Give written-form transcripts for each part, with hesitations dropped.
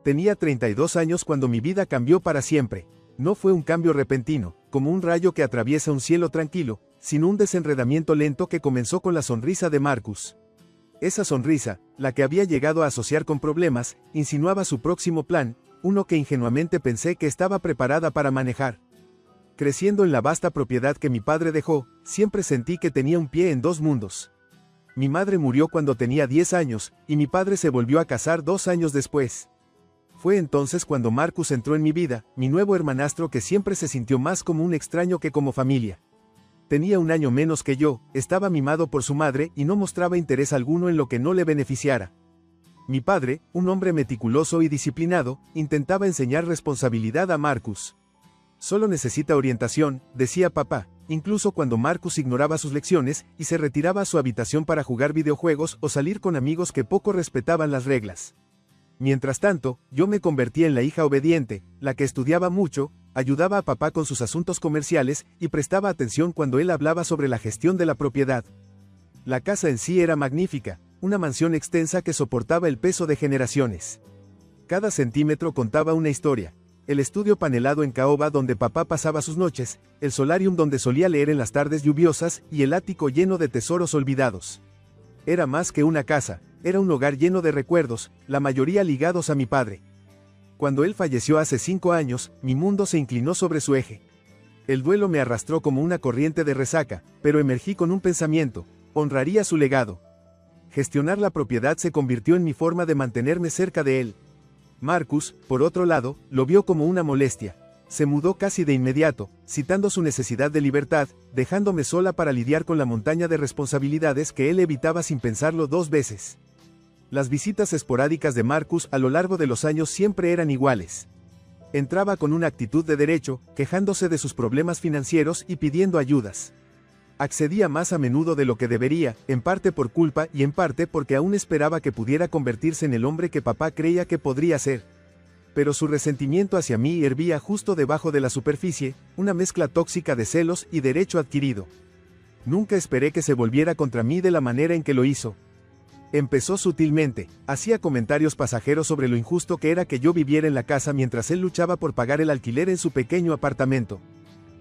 Tenía 32 años cuando mi vida cambió para siempre. No fue un cambio repentino, como un rayo que atraviesa un cielo tranquilo, sino un desenredamiento lento que comenzó con la sonrisa de Marcus. Esa sonrisa, la que había llegado a asociar con problemas, insinuaba su próximo plan, uno que ingenuamente pensé que estaba preparada para manejar. Creciendo en la vasta propiedad que mi padre dejó, siempre sentí que tenía un pie en dos mundos. Mi madre murió cuando tenía 10 años, y mi padre se volvió a casar 2 años después. Fue entonces cuando Marcus entró en mi vida, mi nuevo hermanastro que siempre se sintió más como un extraño que como familia. Tenía un año menos que yo, estaba mimado por su madre y no mostraba interés alguno en lo que no le beneficiara. Mi padre, un hombre meticuloso y disciplinado, intentaba enseñar responsabilidad a Marcus. Solo necesita orientación, decía papá, incluso cuando Marcus ignoraba sus lecciones y se retiraba a su habitación para jugar videojuegos o salir con amigos que poco respetaban las reglas. Mientras tanto, yo me convertía en la hija obediente, la que estudiaba mucho, ayudaba a papá con sus asuntos comerciales y prestaba atención cuando él hablaba sobre la gestión de la propiedad. La casa en sí era magnífica, una mansión extensa que soportaba el peso de generaciones. Cada centímetro contaba una historia. El estudio panelado en caoba donde papá pasaba sus noches, el solarium donde solía leer en las tardes lluviosas y el ático lleno de tesoros olvidados. Era más que una casa, era un hogar lleno de recuerdos, la mayoría ligados a mi padre. Cuando él falleció hace 5 años, mi mundo se inclinó sobre su eje. El duelo me arrastró como una corriente de resaca, pero emergí con un pensamiento: honraría su legado. Gestionar la propiedad se convirtió en mi forma de mantenerme cerca de él. Marcus, por otro lado, lo vio como una molestia. Se mudó casi de inmediato, citando su necesidad de libertad, dejándome sola para lidiar con la montaña de responsabilidades que él evitaba sin pensarlo 2 veces. Las visitas esporádicas de Marcus a lo largo de los años siempre eran iguales. Entraba con una actitud de derecho, quejándose de sus problemas financieros y pidiendo ayudas. Accedía más a menudo de lo que debería, en parte por culpa y en parte porque aún esperaba que pudiera convertirse en el hombre que papá creía que podría ser. Pero su resentimiento hacia mí hervía justo debajo de la superficie, una mezcla tóxica de celos y derecho adquirido. Nunca esperé que se volviera contra mí de la manera en que lo hizo. Empezó sutilmente, hacía comentarios pasajeros sobre lo injusto que era que yo viviera en la casa mientras él luchaba por pagar el alquiler en su pequeño apartamento.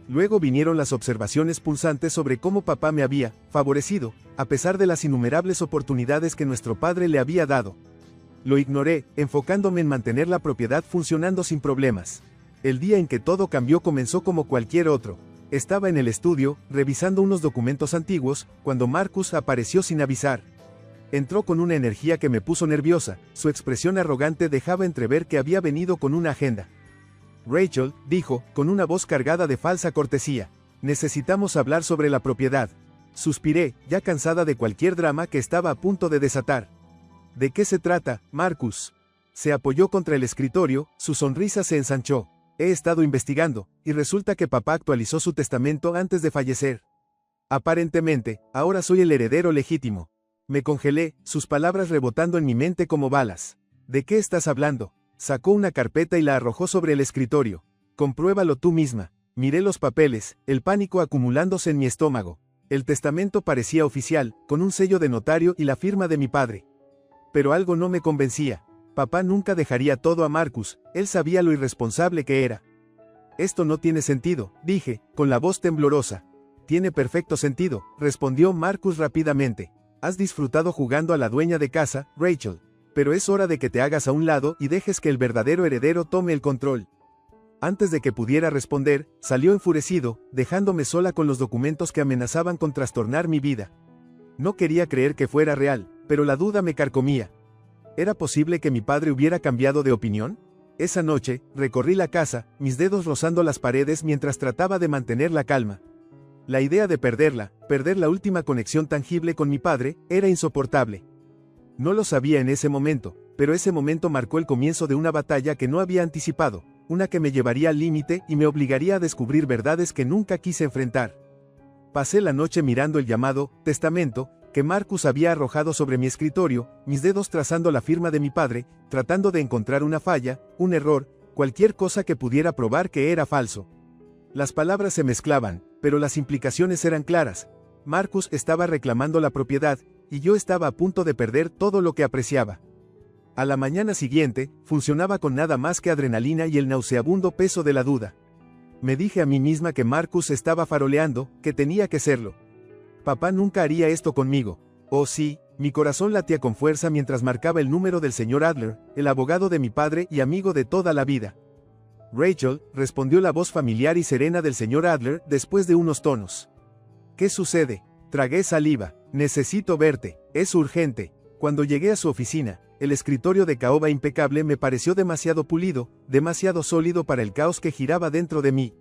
Luego vinieron las observaciones punzantes sobre cómo papá me había favorecido, a pesar de las innumerables oportunidades que nuestro padre le había dado. Lo ignoré, enfocándome en mantener la propiedad funcionando sin problemas. El día en que todo cambió comenzó como cualquier otro. Estaba en el estudio, revisando unos documentos antiguos, cuando Marcus apareció sin avisar. Entró con una energía que me puso nerviosa, su expresión arrogante dejaba entrever que había venido con una agenda. Rachel, dijo, con una voz cargada de falsa cortesía, necesitamos hablar sobre la propiedad. Suspiré, ya cansada de cualquier drama que estaba a punto de desatar. ¿De qué se trata, Marcus? Se apoyó contra el escritorio, su sonrisa se ensanchó. He estado investigando, y resulta que papá actualizó su testamento antes de fallecer. Aparentemente, ahora soy el heredero legítimo. Me congelé, sus palabras rebotando en mi mente como balas. ¿De qué estás hablando? Sacó una carpeta y la arrojó sobre el escritorio. Compruébalo tú misma. Miré los papeles, el pánico acumulándose en mi estómago. El testamento parecía oficial, con un sello de notario y la firma de mi padre. Pero algo no me convencía. Papá nunca dejaría todo a Marcus, él sabía lo irresponsable que era. Esto no tiene sentido, dije, con la voz temblorosa. Tiene perfecto sentido, respondió Marcus rápidamente. Has disfrutado jugando a la dueña de casa, Rachel. Pero es hora de que te hagas a un lado y dejes que el verdadero heredero tome el control. Antes de que pudiera responder, salió enfurecido, dejándome sola con los documentos que amenazaban con trastornar mi vida. No quería creer que fuera real, pero la duda me carcomía. ¿Era posible que mi padre hubiera cambiado de opinión? Esa noche, recorrí la casa, mis dedos rozando las paredes mientras trataba de mantener la calma. La idea de perder la última conexión tangible con mi padre, era insoportable. No lo sabía en ese momento, pero ese momento marcó el comienzo de una batalla que no había anticipado, una que me llevaría al límite y me obligaría a descubrir verdades que nunca quise enfrentar. Pasé la noche mirando el llamado testamento que Marcus había arrojado sobre mi escritorio, mis dedos trazando la firma de mi padre, tratando de encontrar una falla, un error, cualquier cosa que pudiera probar que era falso. Las palabras se mezclaban, pero las implicaciones eran claras. Marcus estaba reclamando la propiedad, y yo estaba a punto de perder todo lo que apreciaba. A la mañana siguiente, funcionaba con nada más que adrenalina y el nauseabundo peso de la duda. Me dije a mí misma que Marcus estaba faroleando, que tenía que serlo. Papá nunca haría esto conmigo. Oh sí, mi corazón latía con fuerza mientras marcaba el número del señor Adler, el abogado de mi padre y amigo de toda la vida. Rachel, respondió la voz familiar y serena del señor Adler después de unos tonos. ¿Qué sucede? Tragué saliva. Necesito verte. Es urgente. Cuando llegué a su oficina, el escritorio de caoba impecable me pareció demasiado pulido, demasiado sólido para el caos que giraba dentro de mí.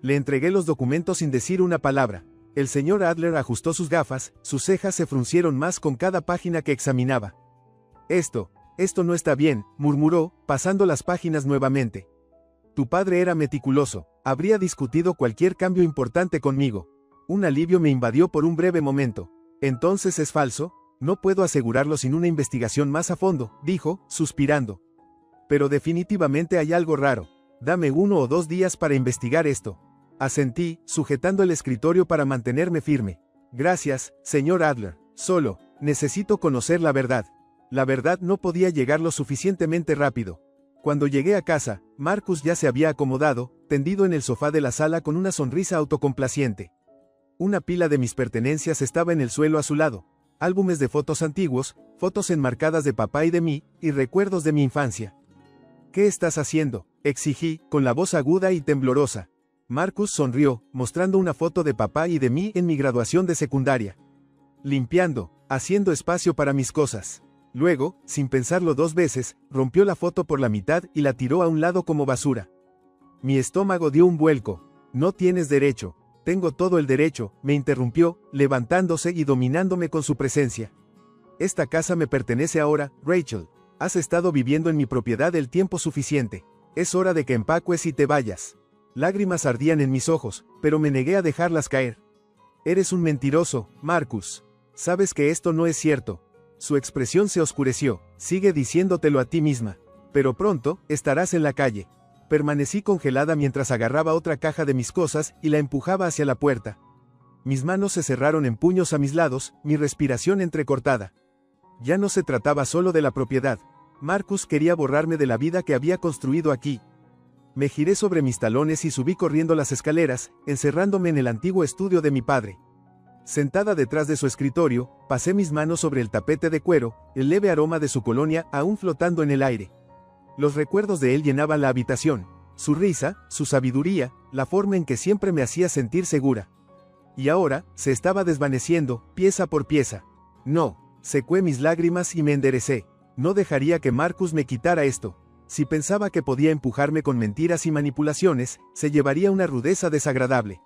Le entregué los documentos sin decir una palabra. El señor Adler ajustó sus gafas, sus cejas se fruncieron más con cada página que examinaba. Esto no está bien, murmuró, pasando las páginas nuevamente. Tu padre era meticuloso, habría discutido cualquier cambio importante conmigo. Un alivio me invadió por un breve momento. ¿Entonces es falso? No puedo asegurarlo sin una investigación más a fondo, dijo, suspirando. Pero definitivamente hay algo raro. Dame 1 o 2 días para investigar esto. Asentí, sujetando el escritorio para mantenerme firme. Gracias, señor Adler. Solo, necesito conocer la verdad. La verdad no podía llegar lo suficientemente rápido. Cuando llegué a casa, Marcus ya se había acomodado, tendido en el sofá de la sala con una sonrisa autocomplaciente. Una pila de mis pertenencias estaba en el suelo a su lado. Álbumes de fotos antiguos, fotos enmarcadas de papá y de mí, y recuerdos de mi infancia. ¿Qué estás haciendo?, exigí, con la voz aguda y temblorosa. Marcus sonrió, mostrando una foto de papá y de mí en mi graduación de secundaria. Limpiando, haciendo espacio para mis cosas. Luego, sin pensarlo 2 veces, rompió la foto por la mitad y la tiró a un lado como basura. Mi estómago dio un vuelco. No tienes derecho. Tengo todo el derecho, me interrumpió, levantándose y dominándome con su presencia. Esta casa me pertenece ahora, Rachel. Has estado viviendo en mi propiedad el tiempo suficiente. Es hora de que empacues y te vayas. Lágrimas ardían en mis ojos, pero me negué a dejarlas caer. Eres un mentiroso, Marcus. Sabes que esto no es cierto. Su expresión se oscureció. Sigue diciéndotelo a ti misma. Pero pronto, estarás en la calle. Permanecí congelada mientras agarraba otra caja de mis cosas y la empujaba hacia la puerta. Mis manos se cerraron en puños a mis lados, mi respiración entrecortada. Ya no se trataba solo de la propiedad. Marcus quería borrarme de la vida que había construido aquí. Me giré sobre mis talones y subí corriendo las escaleras, encerrándome en el antiguo estudio de mi padre. Sentada detrás de su escritorio, pasé mis manos sobre el tapete de cuero, el leve aroma de su colonia aún flotando en el aire. Los recuerdos de él llenaban la habitación, su risa, su sabiduría, la forma en que siempre me hacía sentir segura. Y ahora, se estaba desvaneciendo, pieza por pieza. No, secé mis lágrimas y me enderecé. No dejaría que Marcus me quitara esto. Si pensaba que podía empujarme con mentiras y manipulaciones, se llevaría una rudeza desagradable.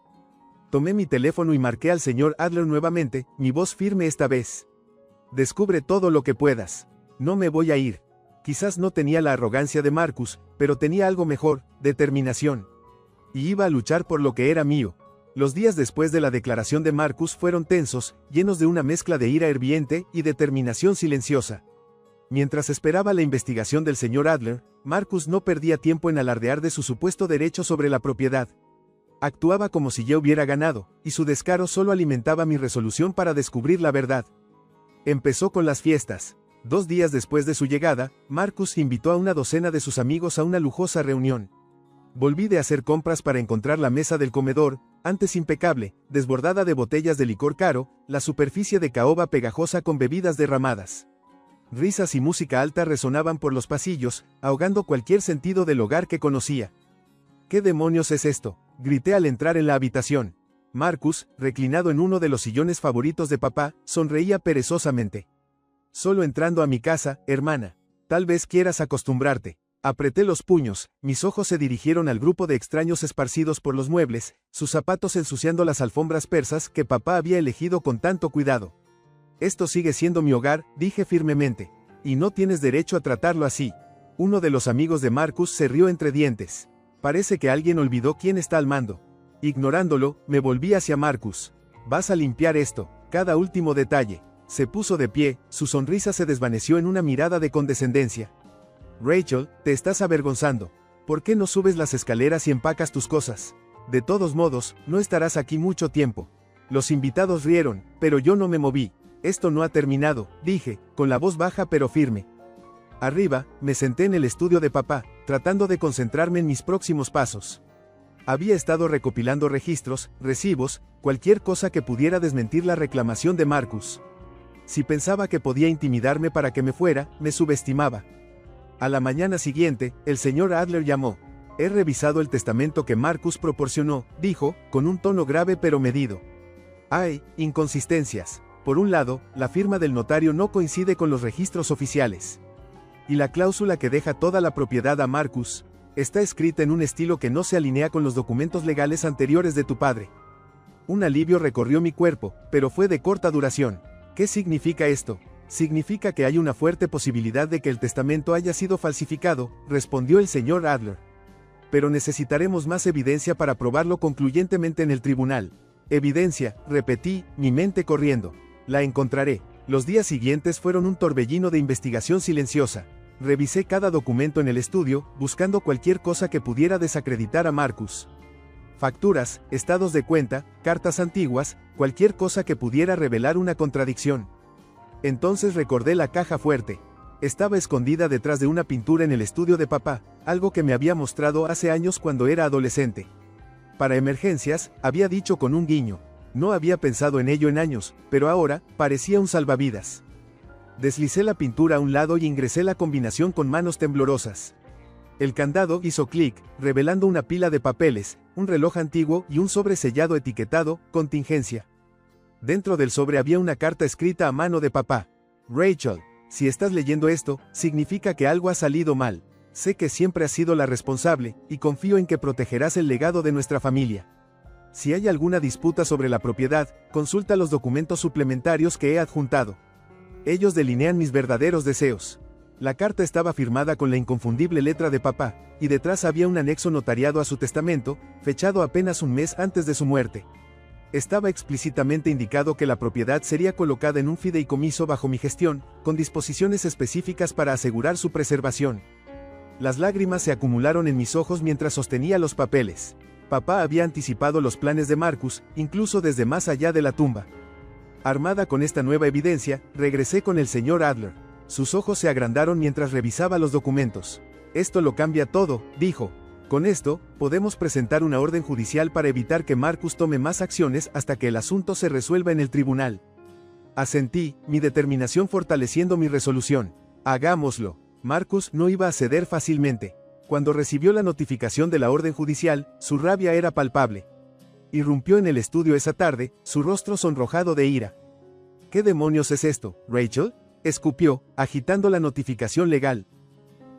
Tomé mi teléfono y marqué al señor Adler nuevamente, mi voz firme esta vez. Descubre todo lo que puedas. No me voy a ir. Quizás no tenía la arrogancia de Marcus, pero tenía algo mejor, determinación. Y iba a luchar por lo que era mío. Los días después de la declaración de Marcus fueron tensos, llenos de una mezcla de ira hirviente y determinación silenciosa. Mientras esperaba la investigación del señor Adler, Marcus no perdía tiempo en alardear de su supuesto derecho sobre la propiedad. Actuaba como si ya hubiera ganado, y su descaro solo alimentaba mi resolución para descubrir la verdad. Empezó con las fiestas. 2 días después de su llegada, Marcus invitó a una docena de sus amigos a una lujosa reunión. Volví de hacer compras para encontrar la mesa del comedor, antes impecable, desbordada de botellas de licor caro, la superficie de caoba pegajosa con bebidas derramadas. Risas y música alta resonaban por los pasillos, ahogando cualquier sentido del hogar que conocía. ¿Qué demonios es esto?, grité al entrar en la habitación. Marcus, reclinado en uno de los sillones favoritos de papá, sonreía perezosamente. Solo entrando a mi casa, hermana. Tal vez quieras acostumbrarte. Apreté los puños, mis ojos se dirigieron al grupo de extraños esparcidos por los muebles, sus zapatos ensuciando las alfombras persas que papá había elegido con tanto cuidado. Esto sigue siendo mi hogar, dije firmemente. Y no tienes derecho a tratarlo así. Uno de los amigos de Marcus se rió entre dientes. Parece que alguien olvidó quién está al mando. Ignorándolo, me volví hacia Marcus. Vas a limpiar esto, cada último detalle. Se puso de pie, su sonrisa se desvaneció en una mirada de condescendencia. Rachel, te estás avergonzando. ¿Por qué no subes las escaleras y empacas tus cosas? De todos modos, no estarás aquí mucho tiempo. Los invitados rieron, pero yo no me moví. Esto no ha terminado, dije, con la voz baja pero firme. Arriba, me senté en el estudio de papá, tratando de concentrarme en mis próximos pasos. Había estado recopilando registros, recibos, cualquier cosa que pudiera desmentir la reclamación de Marcus. Si pensaba que podía intimidarme para que me fuera, me subestimaba. A la mañana siguiente, el señor Adler llamó. He revisado el testamento que Marcus proporcionó, dijo, con un tono grave pero medido. Hay inconsistencias. Por un lado, la firma del notario no coincide con los registros oficiales. Y la cláusula que deja toda la propiedad a Marcus está escrita en un estilo que no se alinea con los documentos legales anteriores de tu padre. Un alivio recorrió mi cuerpo, pero fue de corta duración. ¿Qué significa esto? Significa que hay una fuerte posibilidad de que el testamento haya sido falsificado, respondió el señor Adler. Pero necesitaremos más evidencia para probarlo concluyentemente en el tribunal. Evidencia, repetí, mi mente corriendo. La encontraré. Los días siguientes fueron un torbellino de investigación silenciosa. Revisé cada documento en el estudio, buscando cualquier cosa que pudiera desacreditar a Marcus. Facturas, estados de cuenta, cartas antiguas, cualquier cosa que pudiera revelar una contradicción. Entonces recordé la caja fuerte. Estaba escondida detrás de una pintura en el estudio de papá, algo que me había mostrado hace años cuando era adolescente. Para emergencias, había dicho con un guiño. No había pensado en ello en años, pero ahora, parecía un salvavidas. Deslicé la pintura a un lado y ingresé la combinación con manos temblorosas. El candado hizo clic, revelando una pila de papeles, un reloj antiguo y un sobre sellado etiquetado, contingencia. Dentro del sobre había una carta escrita a mano de papá. Rachel, si estás leyendo esto, significa que algo ha salido mal. Sé que siempre has sido la responsable, y confío en que protegerás el legado de nuestra familia. Si hay alguna disputa sobre la propiedad, consulta los documentos suplementarios que he adjuntado. Ellos delinean mis verdaderos deseos. La carta estaba firmada con la inconfundible letra de papá, y detrás había un anexo notariado a su testamento, fechado apenas un mes antes de su muerte. Estaba explícitamente indicado que la propiedad sería colocada en un fideicomiso bajo mi gestión, con disposiciones específicas para asegurar su preservación. Las lágrimas se acumularon en mis ojos mientras sostenía los papeles. Papá había anticipado los planes de Marcus, incluso desde más allá de la tumba. Armada con esta nueva evidencia, regresé con el señor Adler. Sus ojos se agrandaron mientras revisaba los documentos. Esto lo cambia todo, dijo. Con esto, podemos presentar una orden judicial para evitar que Marcus tome más acciones hasta que el asunto se resuelva en el tribunal. Asentí, mi determinación fortaleciendo mi resolución. Hagámoslo. Marcus no iba a ceder fácilmente. Cuando recibió la notificación de la orden judicial, su rabia era palpable. Irrumpió en el estudio esa tarde, su rostro sonrojado de ira. ¿Qué demonios es esto, Rachel? Escupió, agitando la notificación legal.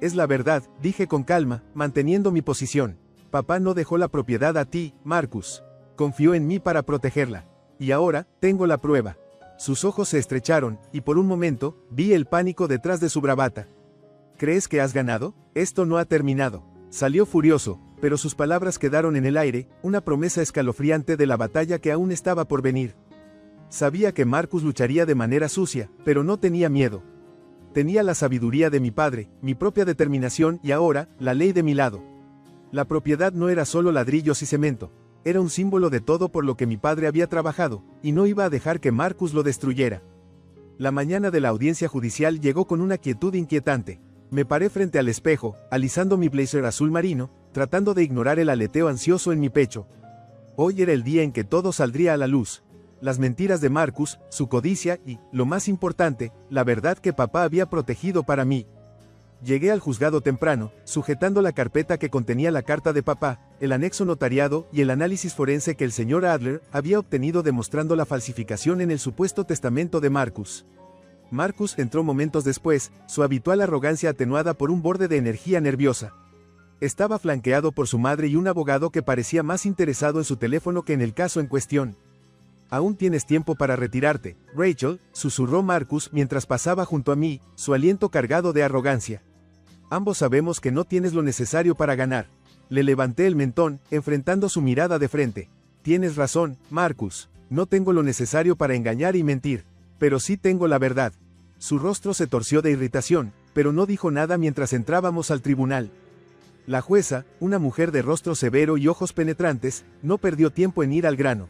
Es la verdad, dije con calma, manteniendo mi posición. Papá no dejó la propiedad a ti, Marcus. Confió en mí para protegerla. Y ahora, tengo la prueba. Sus ojos se estrecharon, y por un momento, vi el pánico detrás de su bravata. ¿Crees que has ganado? Esto no ha terminado. Salió furioso, pero sus palabras quedaron en el aire, una promesa escalofriante de la batalla que aún estaba por venir. Sabía que Marcus lucharía de manera sucia, pero no tenía miedo. Tenía la sabiduría de mi padre, mi propia determinación y ahora, la ley de mi lado. La propiedad no era solo ladrillos y cemento, era un símbolo de todo por lo que mi padre había trabajado, y no iba a dejar que Marcus lo destruyera. La mañana de la audiencia judicial llegó con una quietud inquietante. Me paré frente al espejo, alisando mi blazer azul marino, tratando de ignorar el aleteo ansioso en mi pecho. Hoy era el día en que todo saldría a la luz. Las mentiras de Marcus, su codicia y, lo más importante, la verdad que papá había protegido para mí. Llegué al juzgado temprano, sujetando la carpeta que contenía la carta de papá, el anexo notariado y el análisis forense que el señor Adler había obtenido demostrando la falsificación en el supuesto testamento de Marcus. Marcus entró momentos después, su habitual arrogancia atenuada por un borde de energía nerviosa. Estaba flanqueado por su madre y un abogado que parecía más interesado en su teléfono que en el caso en cuestión. Aún tienes tiempo para retirarte, Rachel, susurró Marcus mientras pasaba junto a mí, su aliento cargado de arrogancia. Ambos sabemos que no tienes lo necesario para ganar. Le levanté el mentón, enfrentando su mirada de frente. Tienes razón, Marcus, no tengo lo necesario para engañar y mentir, pero sí tengo la verdad. Su rostro se torció de irritación, pero no dijo nada mientras entrábamos al tribunal. La jueza, una mujer de rostro severo y ojos penetrantes, no perdió tiempo en ir al grano.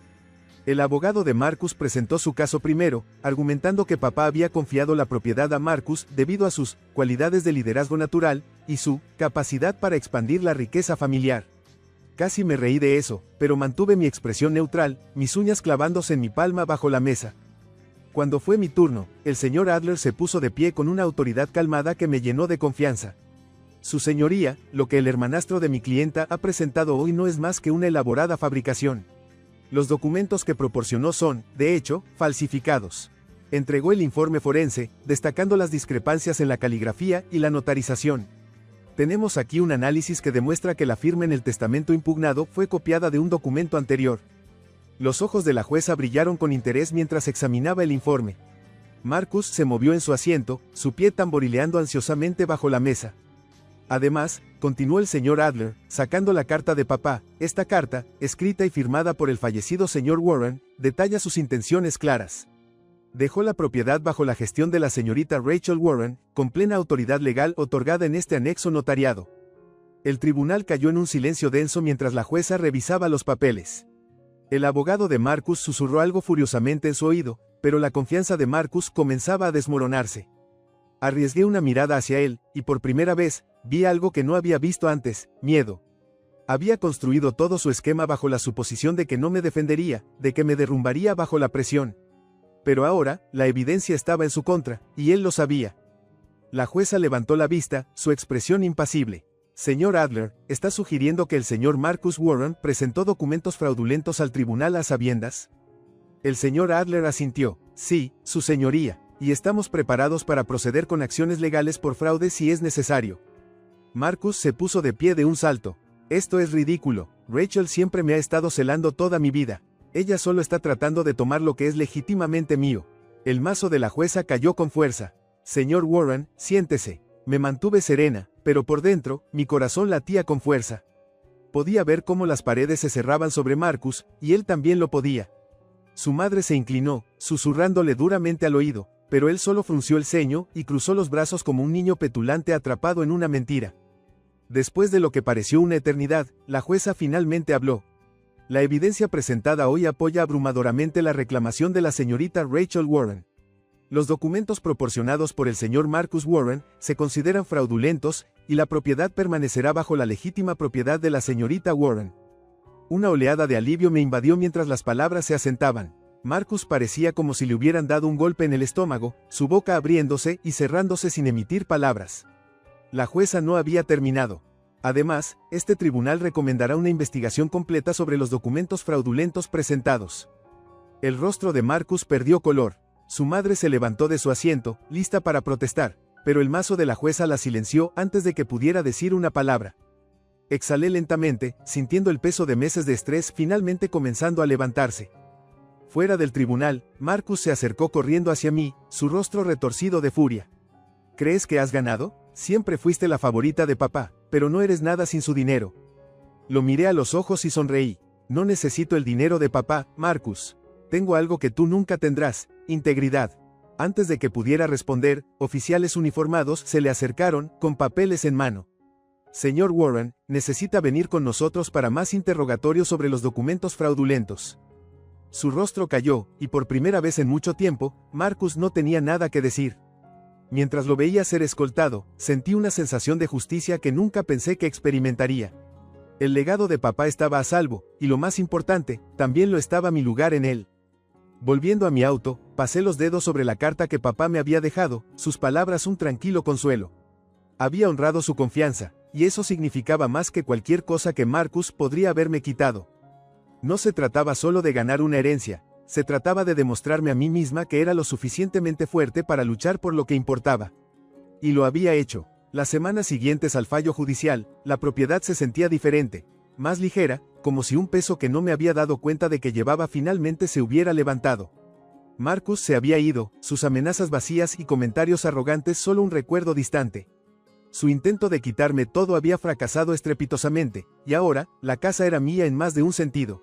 El abogado de Marcus presentó su caso primero, argumentando que papá había confiado la propiedad a Marcus debido a sus cualidades de liderazgo natural y su capacidad para expandir la riqueza familiar. Casi me reí de eso, pero mantuve mi expresión neutral, mis uñas clavándose en mi palma bajo la mesa. Cuando fue mi turno, el señor Adler se puso de pie con una autoridad calmada que me llenó de confianza. Su señoría, lo que el hermanastro de mi clienta ha presentado hoy no es más que una elaborada fabricación. Los documentos que proporcionó son, de hecho, falsificados. Entregó el informe forense, destacando las discrepancias en la caligrafía y la notarización. Tenemos aquí un análisis que demuestra que la firma en el testamento impugnado fue copiada de un documento anterior. Los ojos de la jueza brillaron con interés mientras examinaba el informe. Marcus se movió en su asiento, su pie tamborileando ansiosamente bajo la mesa. Además, continuó el señor Adler, sacando la carta de papá, esta carta, escrita y firmada por el fallecido señor Warren, detalla sus intenciones claras. Dejó la propiedad bajo la gestión de la señorita Rachel Warren, con plena autoridad legal otorgada en este anexo notariado. El tribunal cayó en un silencio denso mientras la jueza revisaba los papeles. El abogado de Marcus susurró algo furiosamente en su oído, pero la confianza de Marcus comenzaba a desmoronarse. Arriesgué una mirada hacia él, y por primera vez, vi algo que no había visto antes: miedo. Había construido todo su esquema bajo la suposición de que no me defendería, de que me derrumbaría bajo la presión. Pero ahora, la evidencia estaba en su contra, y él lo sabía. La jueza levantó la vista, su expresión impasible. Señor Adler, ¿está sugiriendo que el señor Marcus Warren presentó documentos fraudulentos al tribunal a sabiendas? El señor Adler asintió. Sí, su señoría, y estamos preparados para proceder con acciones legales por fraude si es necesario. Marcus se puso de pie de un salto. Esto es ridículo. Rachel siempre me ha estado celando toda mi vida. Ella solo está tratando de tomar lo que es legítimamente mío. El mazo de la jueza cayó con fuerza. Señor Warren, siéntese. Me mantuve serena, pero por dentro, mi corazón latía con fuerza. Podía ver cómo las paredes se cerraban sobre Marcus, y él también lo podía. Su madre se inclinó, susurrándole duramente al oído, pero él solo frunció el ceño y cruzó los brazos como un niño petulante atrapado en una mentira. Después de lo que pareció una eternidad, la jueza finalmente habló. La evidencia presentada hoy apoya abrumadoramente la reclamación de la señorita Rachel Warren. Los documentos proporcionados por el señor Marcus Warren se consideran fraudulentos, y la propiedad permanecerá bajo la legítima propiedad de la señorita Warren. Una oleada de alivio me invadió mientras las palabras se asentaban. Marcus parecía como si le hubieran dado un golpe en el estómago, su boca abriéndose y cerrándose sin emitir palabras. La jueza no había terminado. Además, este tribunal recomendará una investigación completa sobre los documentos fraudulentos presentados. El rostro de Marcus perdió color. Su madre se levantó de su asiento, lista para protestar, pero el mazo de la jueza la silenció antes de que pudiera decir una palabra. Exhalé lentamente, sintiendo el peso de meses de estrés finalmente comenzando a levantarse. Fuera del tribunal, Marcus se acercó corriendo hacia mí, su rostro retorcido de furia. ¿Crees que has ganado? Siempre fuiste la favorita de papá, pero no eres nada sin su dinero. Lo miré a los ojos y sonreí. No necesito el dinero de papá, Marcus. Tengo algo que tú nunca tendrás: integridad. Antes de que pudiera responder, oficiales uniformados se le acercaron, con papeles en mano. Señor Warren, necesita venir con nosotros para más interrogatorios sobre los documentos fraudulentos. Su rostro cayó, y por primera vez en mucho tiempo, Marcus no tenía nada que decir. Mientras lo veía ser escoltado, sentí una sensación de justicia que nunca pensé que experimentaría. El legado de papá estaba a salvo, y lo más importante, también lo estaba mi lugar en él. Volviendo a mi auto, pasé los dedos sobre la carta que papá me había dejado, sus palabras un tranquilo consuelo. Había honrado su confianza, y eso significaba más que cualquier cosa que Marcus podría haberme quitado. No se trataba solo de ganar una herencia, se trataba de demostrarme a mí misma que era lo suficientemente fuerte para luchar por lo que importaba. Y lo había hecho. Las semanas siguientes al fallo judicial, la propiedad se sentía diferente, más ligera, como si un peso que no me había dado cuenta de que llevaba finalmente se hubiera levantado. Marcus se había ido, sus amenazas vacías y comentarios arrogantes solo un recuerdo distante. Su intento de quitarme todo había fracasado estrepitosamente, y ahora, la casa era mía en más de un sentido.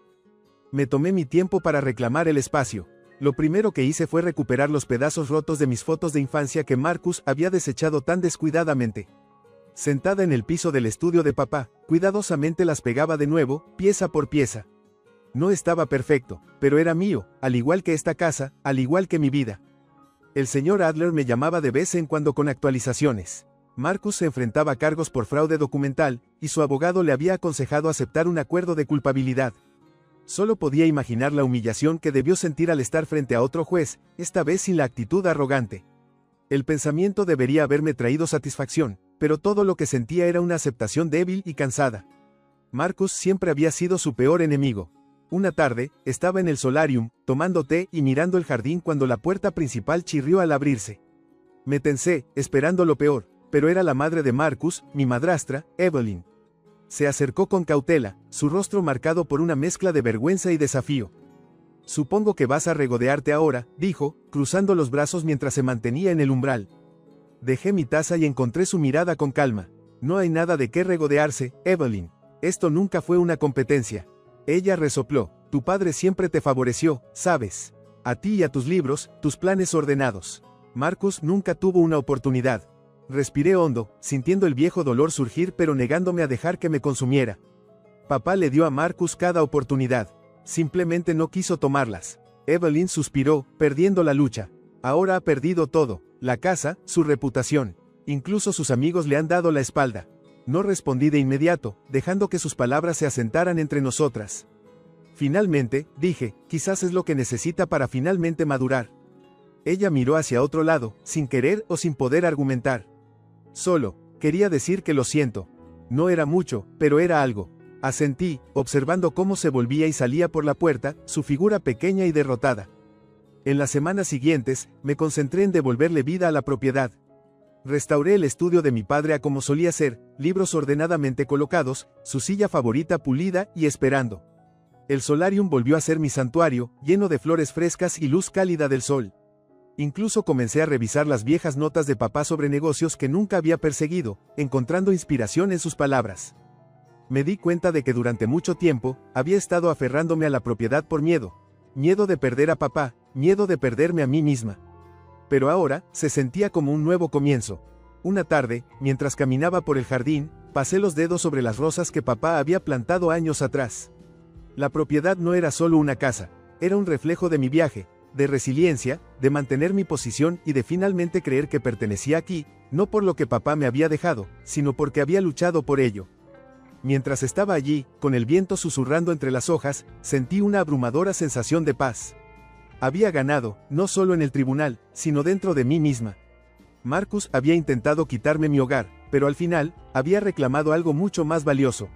Me tomé mi tiempo para reclamar el espacio. Lo primero que hice fue recuperar los pedazos rotos de mis fotos de infancia que Marcus había desechado tan descuidadamente. Sentada en el piso del estudio de papá, cuidadosamente las pegaba de nuevo, pieza por pieza. No estaba perfecto, pero era mío, al igual que esta casa, al igual que mi vida. El señor Adler me llamaba de vez en cuando con actualizaciones. Marcus se enfrentaba a cargos por fraude documental, y su abogado le había aconsejado aceptar un acuerdo de culpabilidad. Solo podía imaginar la humillación que debió sentir al estar frente a otro juez, esta vez sin la actitud arrogante. El pensamiento debería haberme traído satisfacción, pero todo lo que sentía era una aceptación débil y cansada. Marcus siempre había sido su peor enemigo. Una tarde, estaba en el solarium, tomando té y mirando el jardín cuando la puerta principal chirrió al abrirse. Me tensé, esperando lo peor, pero era la madre de Marcus, mi madrastra, Evelyn. Se acercó con cautela, su rostro marcado por una mezcla de vergüenza y desafío. «Supongo que vas a regodearte ahora», dijo, cruzando los brazos mientras se mantenía en el umbral. Dejé mi taza y encontré su mirada con calma. «No hay nada de qué regodearse, Evelyn. Esto nunca fue una competencia». Ella resopló. «Tu padre siempre te favoreció, ¿sabes? A ti y a tus libros, tus planes ordenados. Marcus nunca tuvo una oportunidad». Respiré hondo, sintiendo el viejo dolor surgir pero negándome a dejar que me consumiera. Papá le dio a Marcus cada oportunidad. Simplemente no quiso tomarlas. Evelyn suspiró, perdiendo la lucha. Ahora ha perdido todo, la casa, su reputación. Incluso sus amigos le han dado la espalda. No respondí de inmediato, dejando que sus palabras se asentaran entre nosotras. Finalmente, dije, quizás es lo que necesita para finalmente madurar. Ella miró hacia otro lado, sin querer o sin poder argumentar. Solo, quería decir que lo siento. No era mucho, pero era algo. Asentí, observando cómo se volvía y salía por la puerta, su figura pequeña y derrotada. En las semanas siguientes, me concentré en devolverle vida a la propiedad. Restauré el estudio de mi padre a como solía ser, libros ordenadamente colocados, su silla favorita pulida y esperando. El solarium volvió a ser mi santuario, lleno de flores frescas y luz cálida del sol. Incluso comencé a revisar las viejas notas de papá sobre negocios que nunca había perseguido, encontrando inspiración en sus palabras. Me di cuenta de que durante mucho tiempo, había estado aferrándome a la propiedad por miedo. Miedo de perder a papá, miedo de perderme a mí misma. Pero ahora, se sentía como un nuevo comienzo. Una tarde, mientras caminaba por el jardín, pasé los dedos sobre las rosas que papá había plantado años atrás. La propiedad no era solo una casa, era un reflejo de mi viaje, de resiliencia, de mantener mi posición y de finalmente creer que pertenecía aquí, no por lo que papá me había dejado, sino porque había luchado por ello. Mientras estaba allí, con el viento susurrando entre las hojas, sentí una abrumadora sensación de paz. Había ganado, no solo en el tribunal, sino dentro de mí misma. Marcus había intentado quitarme mi hogar, pero al final, había reclamado algo mucho más valioso.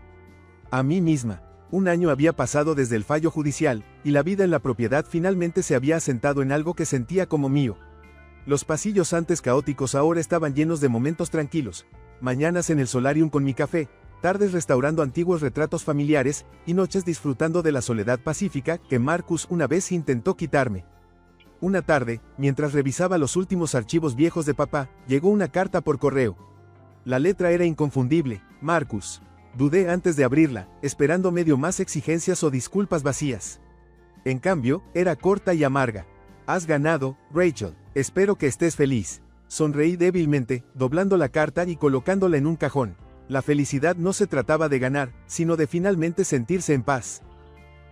A mí misma. Un año había pasado desde el fallo judicial, y la vida en la propiedad finalmente se había asentado en algo que sentía como mío. Los pasillos antes caóticos ahora estaban llenos de momentos tranquilos, mañanas en el solarium con mi café, tardes restaurando antiguos retratos familiares, y noches disfrutando de la soledad pacífica que Marcus una vez intentó quitarme. Una tarde, mientras revisaba los últimos archivos viejos de papá, llegó una carta por correo. La letra era inconfundible, Marcus. Dudé antes de abrirla, esperando medio más exigencias o disculpas vacías. En cambio, era corta y amarga. Has ganado, Rachel. Espero que estés feliz. Sonreí débilmente, doblando la carta y colocándola en un cajón. La felicidad no se trataba de ganar, sino de finalmente sentirse en paz.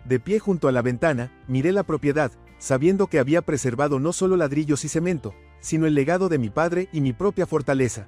De pie junto a la ventana, miré la propiedad, sabiendo que había preservado no solo ladrillos y cemento, sino el legado de mi padre y mi propia fortaleza.